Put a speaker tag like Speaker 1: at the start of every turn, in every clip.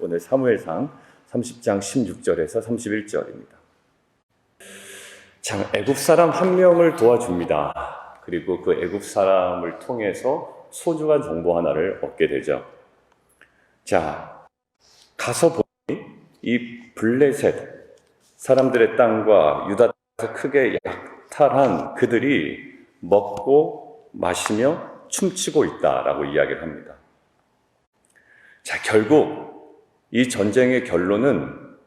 Speaker 1: 오늘 사무엘상 30장 16절에서 31절입니다. 참, 애굽 사람 한 명을 도와줍니다. 그리고 그 애굽 사람을 통해서 소중한 정보 하나를 얻게 되죠. 자, 가서 보니 이 블레셋 사람들의 땅과 유다 땅에서 크게 약탈한 그들이 먹고 마시며 춤추고 있다라고 이야기를 합니다. 자, 결국 이 전쟁의 결론은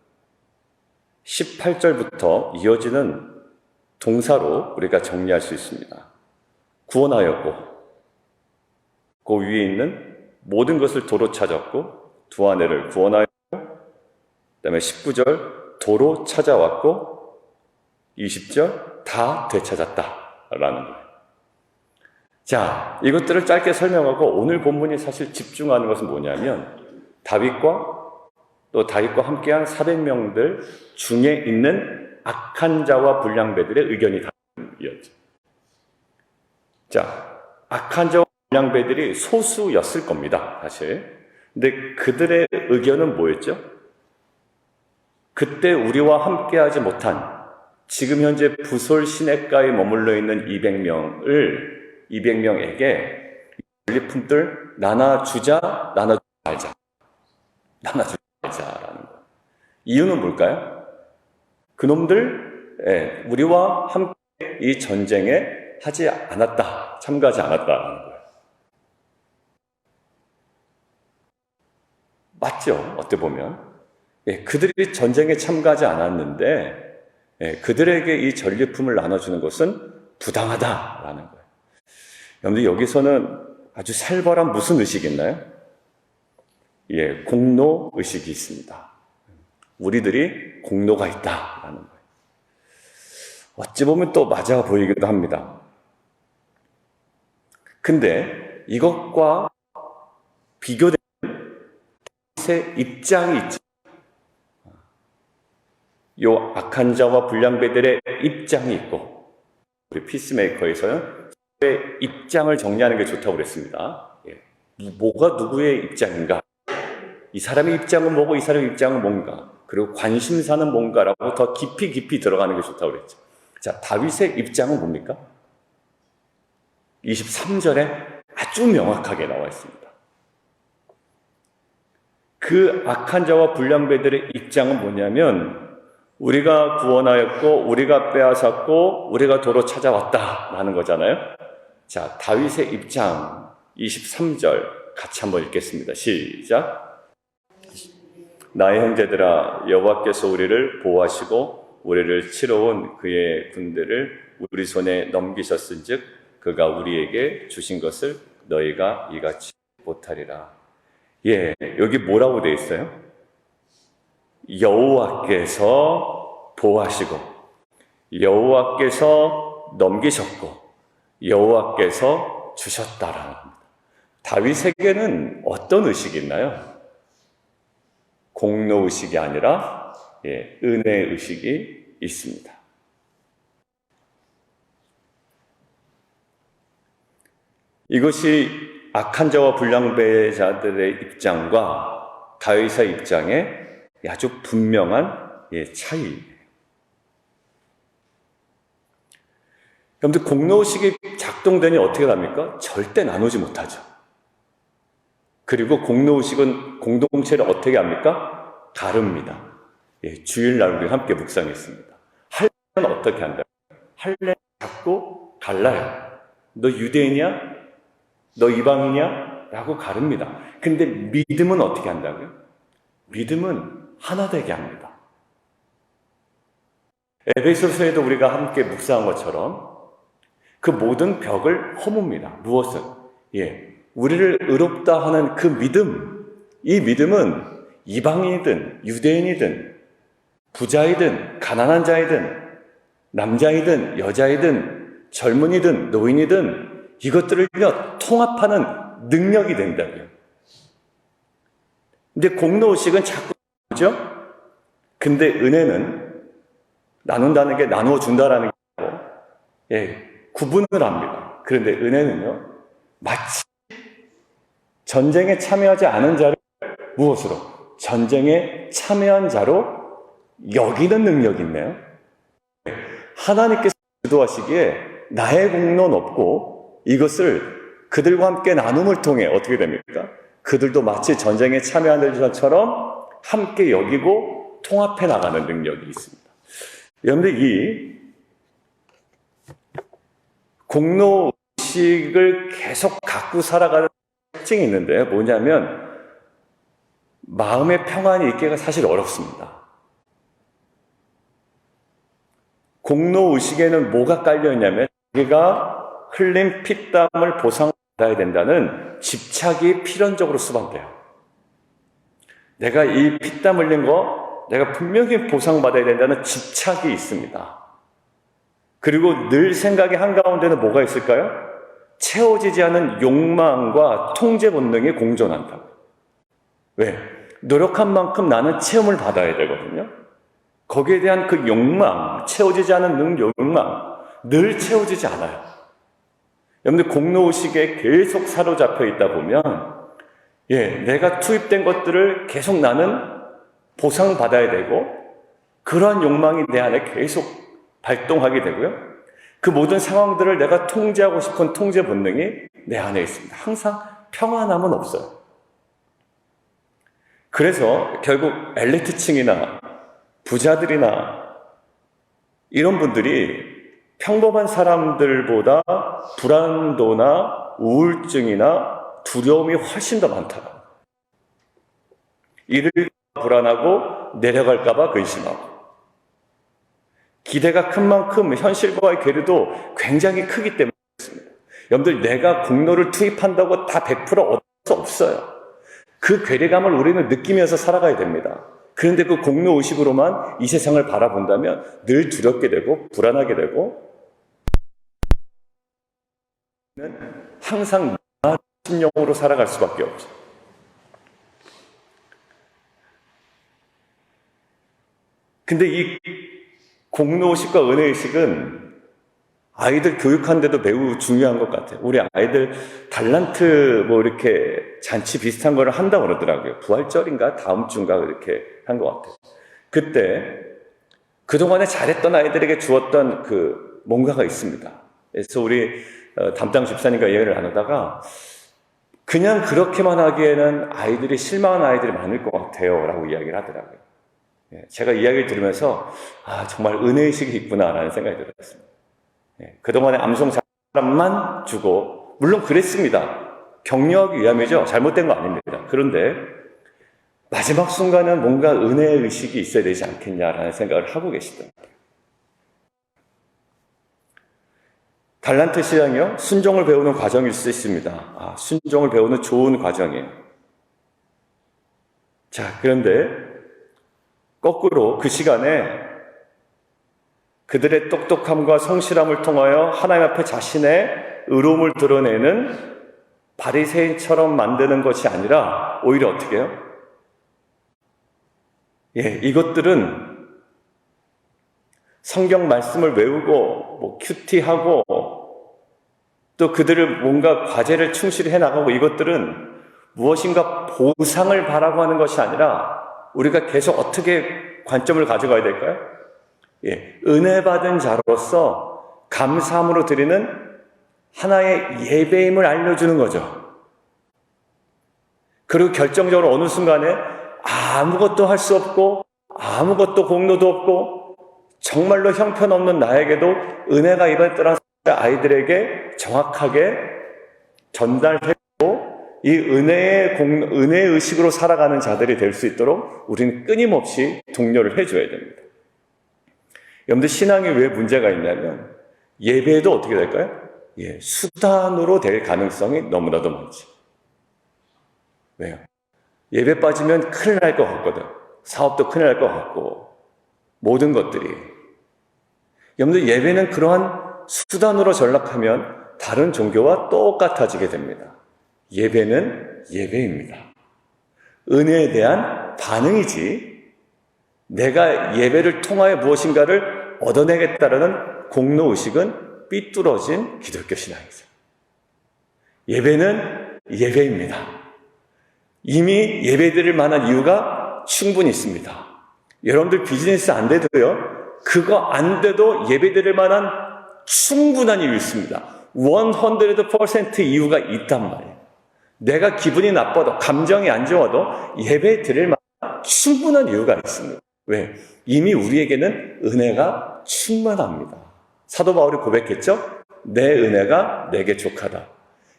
Speaker 1: 18절부터 이어지는 동사로 우리가 정리할 수 있습니다. 구원하였고, 그 위에 있는 모든 것을 도로 찾았고, 두 아내를 구원하였고, 그 다음에 19절 도로 찾아왔고, 20절 다 되찾았다라는 거예요. 자, 이것들을 짧게 설명하고 오늘 본문이 사실 집중하는 것은 뭐냐면 다윗과 함께한 400명들 중에 있는 악한 자와 불량배들의 의견이 다르였죠. 자, 악한 자와 불량배들이 소수였을 겁니다, 사실. 근데 그들의 의견은 뭐였죠? 그때 우리와 함께하지 못한 지금 현재 부솔 시냇가에 머물러 있는 200명에게 전리품들 나눠주자라는 거예요. 이유는 뭘까요? 그놈들 우리와 함께 이 전쟁에 참가하지 않았다라는 거예요. 맞죠? 어떻게 보면 그들이 전쟁에 참가하지 않았는데 그들에게 이 전리품을 나눠주는 것은 부당하다라는 거예요. 여러분들 여기서는 아주 살벌한 무슨 의식이 있나요? 공로 의식이 있습니다. 우리들이 공로가 있다라는 거예요. 어찌 보면 또 맞아 보이기도 합니다. 근데 이것과 비교되는 다윗의 입장이 있죠. 요 악한 자와 불량배들의 입장이 있고, 우리 피스메이커에서는 입장을 정리하는 게 좋다고 그랬습니다. 뭐가 누구의 입장인가? 이 사람의 입장은 뭐고 이 사람의 입장은 뭔가? 그리고 관심사는 뭔가라고 더 깊이 들어가는 게 좋다고 그랬죠. 자, 다윗의 입장은 뭡니까? 23절에 아주 명확하게 나와 있습니다. 그 악한 자와 불량배들의 입장은 뭐냐면 우리가 구원하였고 우리가 빼앗았고 우리가 도로 찾아왔다라는 거잖아요. 자, 다윗의 입장 23절 같이 한번 읽겠습니다. 시작. 나의 형제들아, 여호와께서 우리를 보호하시고 우리를 치러 온 그의 군대를 우리 손에 넘기셨은즉 그가 우리에게 주신 것을 너희가 이같이 못하리라. 여기 뭐라고 되어 있어요? 여호와께서 보호하시고 여호와께서 넘기셨고 여호와께서 주셨다라는 겁니다. 다윗에게는 어떤 의식이 있나요? 공로 의식이 아니라 은혜 의식이 있습니다. 이것이 악한 자와 불량배자들의 입장과 다윗의 입장의 아주 분명한 차이예요. 여러분들 공로의식이 작동되니 어떻게 됩니까? 절대 나누지 못하죠. 그리고 공로의식은 공동체를 어떻게 합니까? 다릅니다. 주일날 우리 함께 묵상했습니다. 할례는 어떻게 한다? 할례 자꾸 갈라요. 너 유대인이야? 너 이방이냐? 라고 가릅니다. 근데 믿음은 어떻게 한다고요? 믿음은 하나 되게 합니다. 에베소서에도 우리가 함께 묵상한 것처럼 그 모든 벽을 허뭅니다. 무엇을? 우리를 의롭다 하는 그 믿음, 이 믿음은 이방인이든 유대인이든 부자이든 가난한 자이든 남자이든 여자이든 젊은이든 노인이든 이것들을 통합하는 능력이 된다고요. 근데 공로의식은 자꾸 나누죠? 근데 은혜는 나눈다는 게 나누어준다라는 게 아니고 구분을 합니다. 그런데 은혜는요, 마치 전쟁에 참여하지 않은 자를 무엇으로? 전쟁에 참여한 자로 여기는 능력이 있네요. 하나님께서 주도하시기에 나의 공로는 없고 이것을 그들과 함께 나눔을 통해 어떻게 됩니까? 그들도 마치 전쟁에 참여하는 자처럼 함께 여기고 통합해 나가는 능력이 있습니다. 여러분들, 이 공로의식을 계속 갖고 살아가는 특징이 있는데요. 뭐냐면 마음의 평안이 있기가 사실 어렵습니다. 공로의식에는 뭐가 깔려있냐면 자기가 흘린 피땀을 보상받아야 된다는 집착이 필연적으로 수반돼요. 내가 이 피땀 흘린 거 내가 분명히 보상받아야 된다는 집착이 있습니다. 그리고 늘 생각의 한가운데는 뭐가 있을까요? 채워지지 않은 욕망과 통제 본능이 공존한다고. 왜? 노력한 만큼 나는 체험을 받아야 되거든요. 거기에 대한 그 욕망, 채워지지 않은 욕망, 늘 채워지지 않아요. 여러분들, 공로의식에 계속 사로잡혀 있다 보면 내가 투입된 것들을 계속 나는 보상받아야 되고 그러한 욕망이 내 안에 계속 발동하게 되고요. 그 모든 상황들을 내가 통제하고 싶은 통제 본능이 내 안에 있습니다. 항상 평안함은 없어요. 그래서 결국 엘리트층이나 부자들이나 이런 분들이 평범한 사람들보다 불안도나 우울증이나 두려움이 훨씬 더 많다. 이를 불안하고 내려갈까봐 근심하고 기대가 큰 만큼 현실과의 괴리도 굉장히 크기 때문에 그렇습니다. 여러분들, 내가 공로를 투입한다고 다 100% 얻을 수 없어요. 그 괴리감을 우리는 느끼면서 살아가야 됩니다. 그런데 그 공로의식으로만 이 세상을 바라본다면 늘 두렵게 되고 불안하게 되고 항상 나 심령으로 살아갈 수밖에 없죠. 근데 이 공로의식과 은혜의식은 아이들 교육하는데도 매우 중요한 것 같아요. 우리 아이들 달란트 이렇게 잔치 비슷한 거를 한다고 그러더라고요. 부활절인가 다음 주인가 이렇게 한 것 같아요. 그때 그동안에 잘했던 아이들에게 주었던 그 뭔가가 있습니다. 그래서 우리 담당 집사님과 얘기를 나누다가 그냥 그렇게만 하기에는 아이들이 실망한 아이들이 많을 것 같아요 라고 이야기를 하더라고요. 제가 이야기를 들으면서 정말 은혜의식이 있구나라는 생각이 들었습니다. 그동안에 암송 사람만 주고, 물론 그랬습니다. 격려하기 위함이죠. 잘못된 거 아닙니다. 그런데 마지막 순간은 뭔가 은혜의식이 있어야 되지 않겠냐라는 생각을 하고 계시더라고요. 달란트 시장이요, 순종을 배우는 과정일 수 있습니다. 순종을 배우는 좋은 과정이에요. 자, 그런데 거꾸로 그 시간에 그들의 똑똑함과 성실함을 통하여 하나님 앞에 자신의 의로움을 드러내는 바리새인처럼 만드는 것이 아니라 오히려 어떻게 해요? 이것들은 성경 말씀을 외우고 큐티하고 또 그들을 뭔가 과제를 충실히 해나가고, 이것들은 무엇인가 보상을 바라고 하는 것이 아니라 우리가 계속 어떻게 관점을 가져가야 될까요? 은혜 받은 자로서 감사함으로 드리는 하나의 예배임을 알려주는 거죠. 그리고 결정적으로 어느 순간에 아무것도 할 수 없고 아무것도 공로도 없고 정말로 형편없는 나에게도 은혜가 임했더라 아이들에게 정확하게 전달해주고 이 은혜의 의식으로 살아가는 자들이 될 수 있도록 우리는 끊임없이 독려를 해줘야 됩니다. 여러분들, 신앙에 왜 문제가 있냐면 예배도 어떻게 될까요? 수단으로 될 가능성이 너무나도 많지. 왜요? 예배 빠지면 큰일 날 것 같거든. 사업도 큰일 날 것 같고 모든 것들이. 여러분들, 예배는 그러한 수단으로 전락하면 다른 종교와 똑같아지게 됩니다. 예배는 예배입니다. 은혜에 대한 반응이지 내가 예배를 통하여 무엇인가를 얻어내겠다라는 공로의식은 삐뚤어진 기독교 신앙이죠. 예배는 예배입니다. 이미 예배드릴 만한 이유가 충분히 있습니다. 여러분들 비즈니스 안 돼도요, 그거 안 돼도 예배드릴 만한 충분한 이유 있습니다. 100% 이유가 있단 말이에요. 내가 기분이 나빠도, 감정이 안 좋아도 예배 드릴 만한 충분한 이유가 있습니다. 왜? 이미 우리에게는 은혜가 충만합니다. 사도 바울이 고백했죠? 내 은혜가 내게 족하다.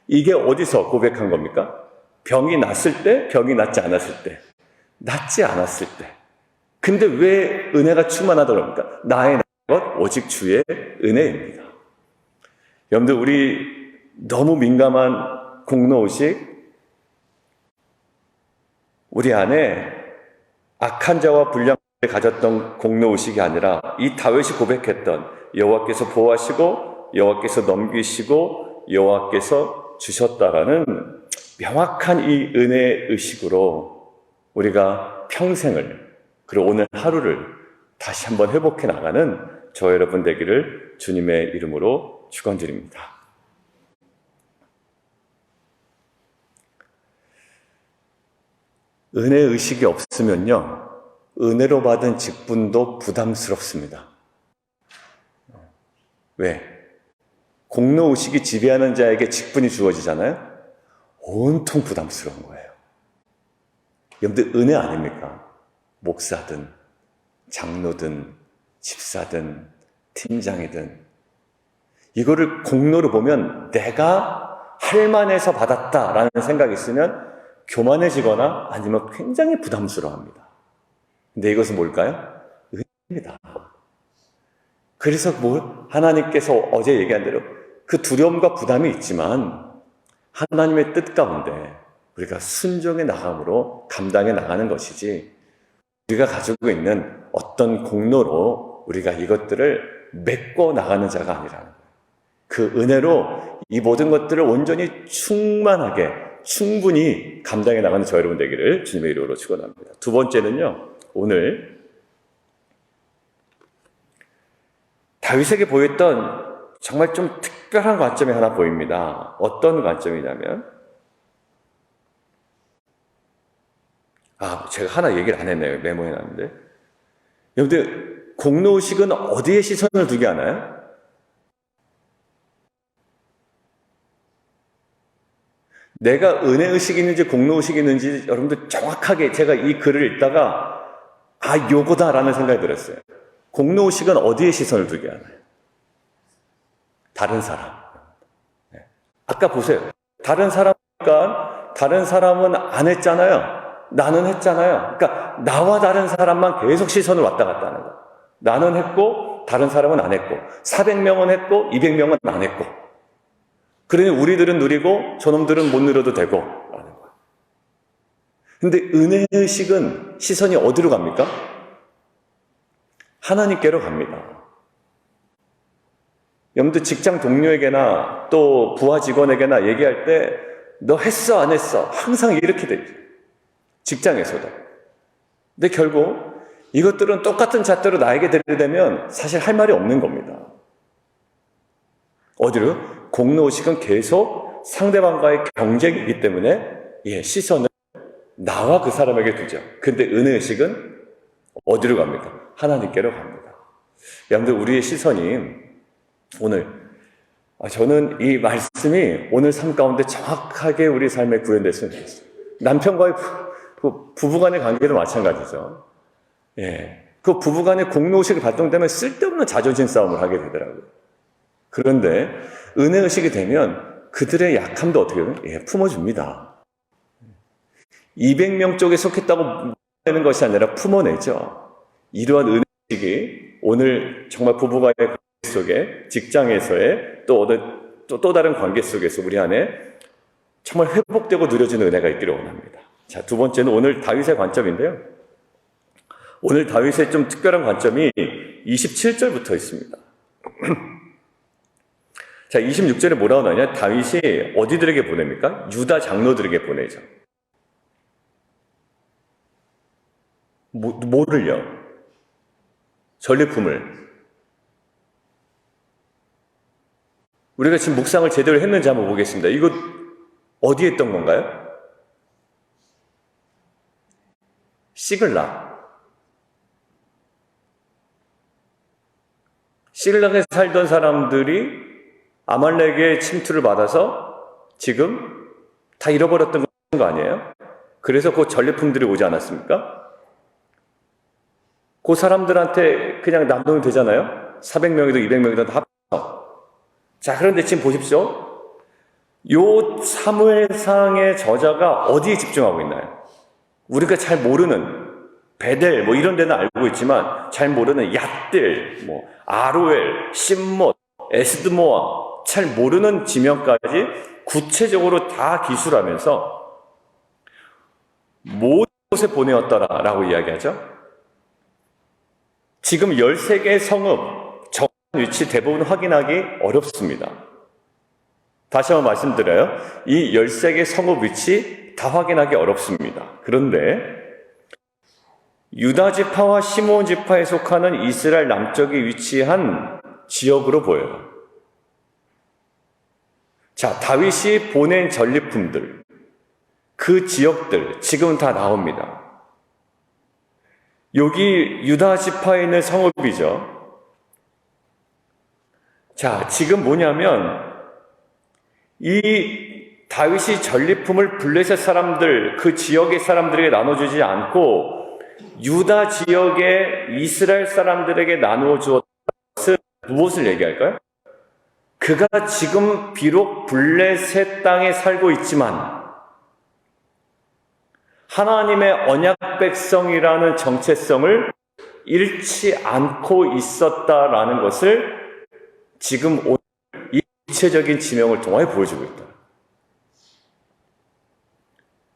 Speaker 1: 이게 어디서 고백한 겁니까? 병이 났을 때, 병이 낫지 않았을 때, 낫지 않았을 때. 근데 왜 은혜가 충만하다고 합니까? 나의 것 오직 주의 은혜입니다. 여러분들, 우리 너무 민감한 공로의식, 우리 안에 악한 자와 불량을 가졌던 공로의식이 아니라 이 다윗이 고백했던 여호와께서 보호하시고 여호와께서 넘기시고 여호와께서 주셨다라는 명확한 이 은혜의 의식으로 우리가 평생을, 그리고 오늘 하루를 다시 한번 회복해 나가는 저 여러분 되기를 주님의 이름으로 축원드립니다. 은혜 의식이 없으면요, 은혜로 받은 직분도 부담스럽습니다. 왜? 공로 의식이 지배하는 자에게 직분이 주어지잖아요? 온통 부담스러운 거예요. 여러분들, 은혜 아닙니까? 목사든, 장로든, 집사든, 팀장이든. 이거를 공로로 보면 내가 할 만해서 받았다라는 생각이 있으면 교만해지거나 아니면 굉장히 부담스러워합니다. 근데 이것은 뭘까요? 은혜입니다. 그래서 하나님께서 어제 얘기한 대로 그 두려움과 부담이 있지만 하나님의 뜻 가운데 우리가 순종해 나감으로 감당해 나가는 것이지, 우리가 가지고 있는 어떤 공로로 우리가 이것들을 메꿔 나가는 자가 아니라는 거예요. 그 은혜로 이 모든 것들을 온전히 충만하게 충분히 감당해 나가는 저 여러분 되기를 주님의 이름으로 축원합니다. 두 번째는요, 오늘 다윗에게 보였던 정말 좀 특별한 관점이 하나 보입니다. 어떤 관점이냐면, 제가 하나 얘기를 안 했네요. 메모해 놨는데. 여러분들, 공로의식은 어디에 시선을 두게 하나요? 내가 은혜의식이 있는지 공로의식이 있는지 여러분들 정확하게, 제가 이 글을 읽다가 요거다라는 생각이 들었어요. 공로의식은 어디에 시선을 두게 하나요? 다른 사람. 아까 보세요. 다른 사람은 안 했잖아요. 나는 했잖아요. 그러니까 나와 다른 사람만 계속 시선을 왔다 갔다 하는 거예요. 나는 했고 다른 사람은 안 했고, 400명은 했고 200명은 안 했고, 그러니 우리들은 누리고 저놈들은 못 누려도 되고 라는 거예요. 근데 은혜의식은 시선이 어디로 갑니까? 하나님께로 갑니다. 여러분들, 직장 동료에게나 또 부하 직원에게나 얘기할 때 너 했어 안 했어 항상 이렇게 되죠. 직장에서도. 근데 결국 이것들은 똑같은 잣대로 나에게 들이대면 사실 할 말이 없는 겁니다. 어디로? 공로의식은 계속 상대방과의 경쟁이기 때문에 시선을 나와 그 사람에게 두죠. 근데 은혜의식은 어디로 갑니까? 하나님께로 갑니다. 여러분들, 우리의 시선이 오늘, 저는 이 말씀이 오늘 삶 가운데 정확하게 우리 삶에 구현됐으면 좋겠어요. 남편과의 부부간의 관계도 마찬가지죠. 그 부부간의 공로의식이 발동되면 쓸데없는 자존심 싸움을 하게 되더라고요. 그런데 은혜의식이 되면 그들의 약함도 어떻게 해요? 품어줍니다. 200명 쪽에 속했다고 내는 것이 아니라 품어내죠. 이러한 은혜의식이 오늘 정말 부부간의 관계 속에, 직장에서의 또 다른 관계 속에서 우리 안에 정말 회복되고 누려지는 은혜가 있기를 원합니다. 자, 두 번째는 오늘 다윗의 관점인데요. 오늘 다윗의 좀 특별한 관점이 27절부터 있습니다. 자, 26절에 뭐라고 나오냐? 다윗이 어디들에게 보냅니까? 유다 장로들에게 보내죠. 뭐를요? 전리품을. 우리가 지금 묵상을 제대로 했는지 한번 보겠습니다. 이거 어디에 했던 건가요? 시글락에 살던 사람들이 아말렉의 침투를 받아서 지금 다 잃어버렸던 거 아니에요? 그래서 그 전리품들이 오지 않았습니까? 그 사람들한테 그냥 나누면 되잖아요? 400명이든 200명이든 다 합쳐서. 자, 그런데 지금 보십시오. 요 사무엘상의 저자가 어디에 집중하고 있나요? 우리가 잘 모르는 베델 뭐 이런 데는 알고 있지만 잘 모르는 얏들, 뭐 아로엘, 심못, 에스드모아 잘 모르는 지명까지 구체적으로 다 기술하면서 모든 곳에 보내었더라라고 이야기하죠. 지금 13개의 성읍 정확한 위치 대부분 확인하기 어렵습니다. 다시 한번 말씀드려요. 이 13개 성읍 위치 다 확인하기 어렵습니다. 그런데 유다 지파와 시므온 지파에 속하는 이스라엘 남쪽에 위치한 지역으로 보여요. 자, 다윗이 보낸 전리품들, 그 지역들 지금은 다 나옵니다. 여기 유다 지파에 있는 성읍이죠. 자, 지금 뭐냐면 이 다윗이 전리품을 블레셋 사람들, 그 지역의 사람들에게 나눠주지 않고 유다 지역의 이스라엘 사람들에게 나누어 주었던 것은 무엇을 얘기할까요? 그가 지금 비록 블레셋 땅에 살고 있지만 하나님의 언약 백성이라는 정체성을 잃지 않고 있었다라는 것을 지금 오늘 이 구체적인 지명을 통해 보여주고 있다.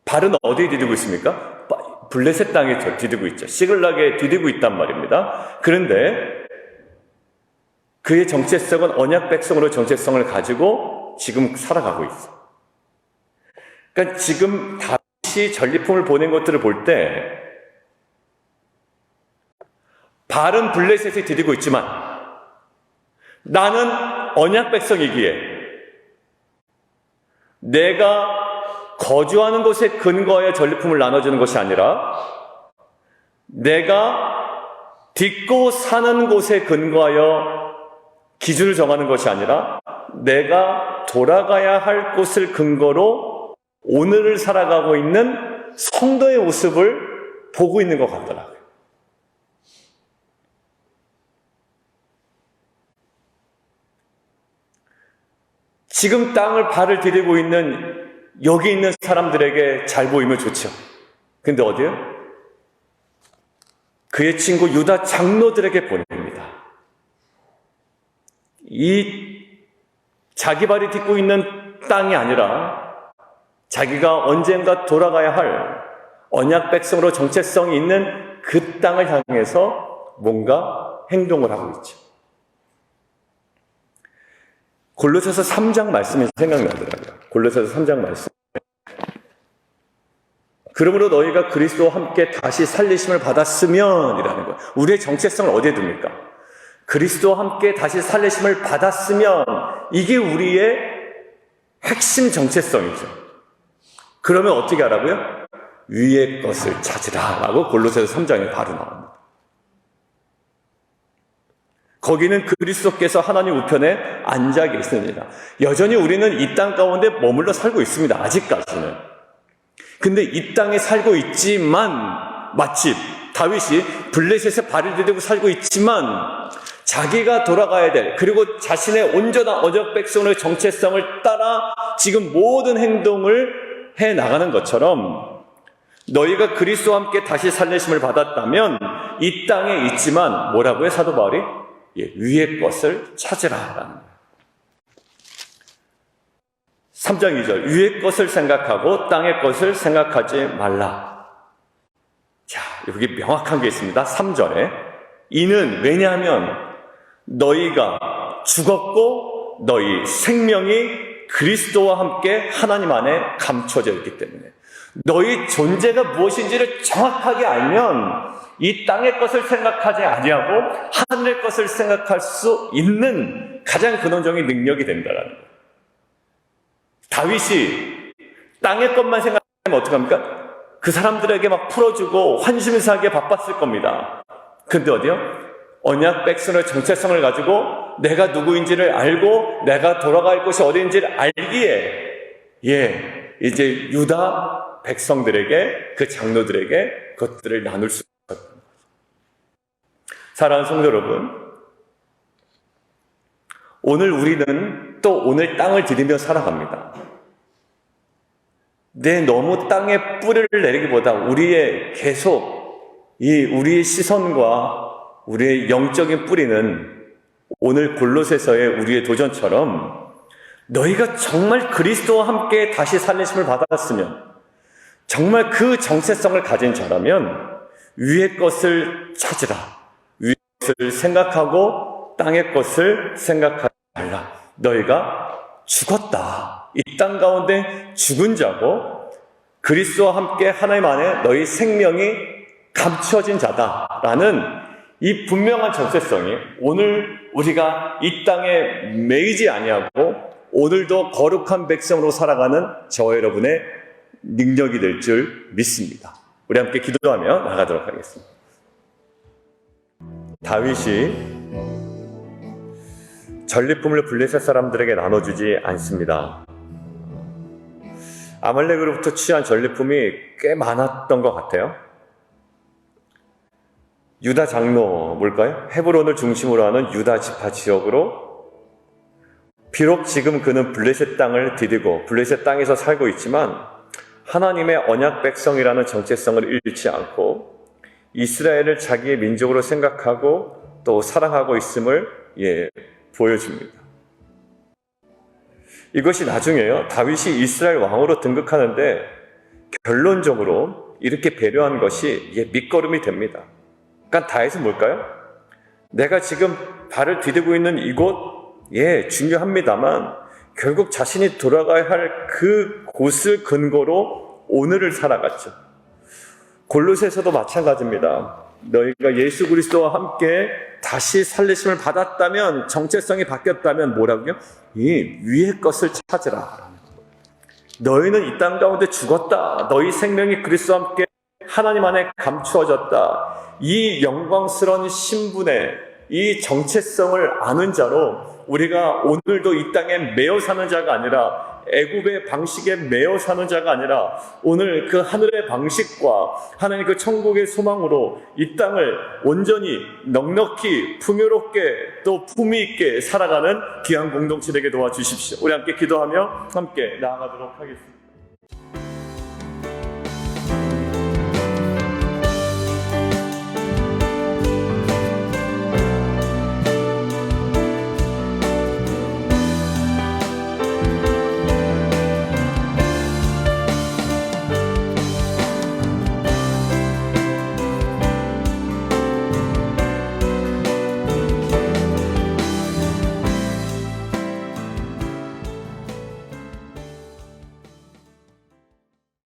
Speaker 1: 발은 어디에 디디고 있습니까? 블레셋 땅에 디디고 있죠. 시글락에 디디고 있단 말입니다. 그런데 그의 정체성은 언약 백성으로 정체성을 가지고 지금 살아가고 있어. 그러니까 지금 다윗이 전리품을 보낸 것들을 볼 때 발은 블레셋에 디디고 있지만 나는 언약 백성이기에 내가 거주하는 곳에 근거하여 전리품을 나눠주는 것이 아니라 내가 딛고 사는 곳에 근거하여 기준을 정하는 것이 아니라 내가 돌아가야 할 곳을 근거로 오늘을 살아가고 있는 성도의 모습을 보고 있는 것 같더라고요. 지금 땅을 발을 디디고 있는 여기 있는 사람들에게 잘 보이면 좋죠. 근데 어디요? 그의 친구 유다 장로들에게 보냅니다. 이 자기 발이 딛고 있는 땅이 아니라 자기가 언젠가 돌아가야 할 언약 백성으로 정체성이 있는 그 땅을 향해서 뭔가 행동을 하고 있죠. 골로새서 3장 말씀이 생각나더라고요. 골로새서 3장 말씀. 그러므로 너희가 그리스도와 함께 다시 살리심을 받았으면 이라는 거예요. 우리의 정체성을 어디에 둡니까? 그리스도와 함께 다시 살리심을 받았으면 이게 우리의 핵심 정체성이죠. 그러면 어떻게 하라고요? 위의 것을 찾으라 라고 골로새서 3장에 바로 나옵니다. 거기는 그리스도께서 하나님 우편에 앉아 계시느니라. 여전히 우리는 이 땅 가운데 머물러 살고 있습니다. 아직까지는. 근데 이 땅에 살고 있지만 마치 다윗이 블레셋에 발을 디디고 살고 있지만 자기가 돌아가야 될 그리고 자신의 온전한 언약 백성의 정체성을 따라 지금 모든 행동을 해나가는 것처럼 너희가 그리스도와 함께 다시 살리심을 받았다면 이 땅에 있지만 뭐라고요? 사도 바울이? 위의 것을 찾으라라는 거예요. 3장 2절 위의 것을 생각하고 땅의 것을 생각하지 말라. 자, 여기 명확한 게 있습니다. 3절에 이는 왜냐하면 너희가 죽었고 너희 생명이 그리스도와 함께 하나님 안에 감춰져 있기 때문에 너희 존재가 무엇인지를 정확하게 알면 이 땅의 것을 생각하지 아니하고 하늘의 것을 생각할 수 있는 가장 근원적인 능력이 된다는 거예요. 다윗이 땅의 것만 생각하면 어떡합니까? 그 사람들에게 막 풀어주고 환심사하게 바빴을 겁니다. 근데 어디요? 언약 백성의 정체성을 가지고 내가 누구인지를 알고 내가 돌아갈 곳이 어디인지를 알기에 이제 유다 백성들에게, 그 장로들에게 그것들을 나눌 수 있었던 거죠. 사랑하는 성도 여러분, 오늘 우리는 또 오늘 땅을 디디며 살아갑니다. 너무 땅에 뿌리를 내리기보다 우리의 우리의 시선과 우리의 영적인 뿌리는 오늘 골로새서의 우리의 도전처럼 너희가 정말 그리스도와 함께 다시 살리심을 받았으면, 정말 그 정체성을 가진 자라면 위의 것을 찾으라. 위의 것을 생각하고 땅의 것을 생각하지 말라. 너희가 죽었다. 이 땅 가운데 죽은 자고 그리스도와 함께 하나님 안에 너희 생명이 감춰진 자다라는 이 분명한 정체성이 오늘 우리가 이 땅에 매이지 아니하고 오늘도 거룩한 백성으로 살아가는 저와 여러분의 능력이 될 줄 믿습니다. 우리 함께 기도하며 나가도록 하겠습니다. 다윗이 전리품을 블레셋 사람들에게 나눠주지 않습니다. 아말렉으로부터 취한 전리품이 꽤 많았던 것 같아요. 유다 장로, 뭘까요? 헤브론을 중심으로 하는 유다 지파 지역으로, 비록 지금 그는 블레셋 땅을 디디고 블레셋 땅에서 살고 있지만 하나님의 언약 백성이라는 정체성을 잃지 않고 이스라엘을 자기의 민족으로 생각하고 또 사랑하고 있음을 보여줍니다. 이것이 나중에요, 다윗이 이스라엘 왕으로 등극하는데 결론적으로 이렇게 배려한 것이 밑거름이 됩니다. 그러니까 다윗은 뭘까요? 내가 지금 발을 디디고 있는 이곳, 중요합니다만 결국 자신이 돌아가야 할 그 곳을 근거로 오늘을 살아갔죠. 골로새서도 마찬가지입니다. 너희가 예수 그리스도와 함께 다시 살리심을 받았다면, 정체성이 바뀌었다면 뭐라고요? 이 위의 것을 찾으라. 너희는 이 땅 가운데 죽었다. 너희 생명이 그리스도와 함께 하나님 안에 감추어졌다. 이 영광스러운 신분의 이 정체성을 아는 자로 우리가 오늘도 이 땅에 매여 사는 자가 아니라, 애굽의 방식에 매여 사는 자가 아니라 오늘 그 하늘의 방식과 하나님 그 천국의 소망으로 이 땅을 온전히 넉넉히 풍요롭게 또 품위 있게 살아가는 귀한 공동체 되게 도와주십시오. 우리 함께 기도하며 함께 나아가도록 하겠습니다.